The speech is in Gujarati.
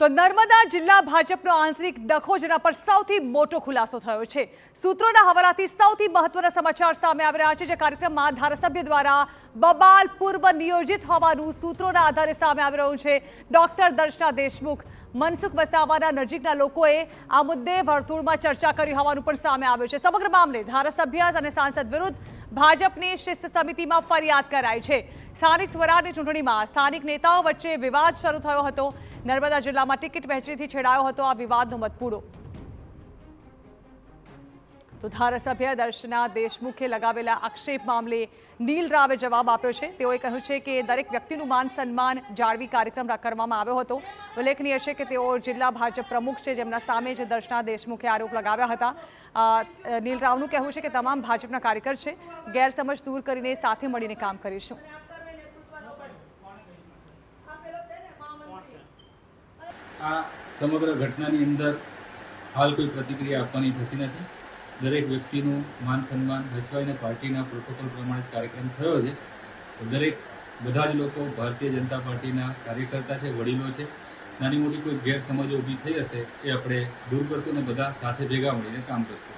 તો નર્મદા જિલ્લા ભાજપનો આંતરિક ડખો જેના પર સૌથી મોટો ખુલાસો થયો છે। સૂત્રોના હવાલાથી સૌથી મહત્વના સમાચાર સામે આવી રહ્યા છે। જે કાર્યક્રમમાં ધારાસભ્ય દ્વારા બબાલ પૂર્વ નિયોજિત હોવાનું સૂત્રોના આધારે સામે આવી રહ્યું છે। ડોક્ટર દર્શના દેશમુખ, મનસુખ વસાવાના નજીકના લોકોએ આ મુદ્દે વર્તુળમાં ચર્ચા કરી હોવાનું પણ સામે આવ્યું છે। સમગ્ર મામલે ધારાસભ્ય અને સાંસદ વિરુદ્ધ ભાજપની શિસ્ત સમિતિમાં ફરિયાદ કરાઈ છે। સ્થાનિક સ્વરાજની ચૂંટણીમાં સ્થાનિક નેતાઓ વચ્ચે વિવાદ શરૂ થયો હતો। નર્મદા જિલ્લામાં ટિકિટ વહેંચણીથી છેડાયો હતો આ વિવાદનો મતપૂડો। તો ધારાસભ્ય દર્શના દેશમુખે લગાવેલા આક્ષેપ મામલે નીલ રાવે જવાબ આપ્યો છે। તેઓએ કહ્યું છે કે દરેક વ્યક્તિનું માન સન્માન જાળવી કાર્યક્રમ કરવામાં આવ્યો હતો। ઉલ્લેખનીય છે કે તેઓ જિલ્લા ભાજપ પ્રમુખ છે, જેમના સામે જ દર્શના દેશમુખે આરોપ લગાવ્યા હતા। નીલ રાવનું કહેવું છે કે તમામ ભાજપના કાર્યકર છે, ગેરસમજ દૂર કરીને સાથે મળીને કામ કરીશું। આ સમગ્ર ઘટનાની અંદર હાલ કોઈ પ્રતિક્રિયા આપવાની થતી નથી। દરેક વ્યક્તિનું માન સન્માન રચવાઈને પાર્ટીના પ્રોટોકોલ પ્રમાણે કાર્યક્રમ થયો છે। દરેક બધા જ લોકો ભારતીય જનતા પાર્ટીના કાર્યકર્તા છે, વડીલો છે। નાની મોટી કોઈ ગેરસમજો ઊભી થઈ હશે એ આપણે દૂર કરશું અને બધા સાથે ભેગા મળીને કામ કરશું।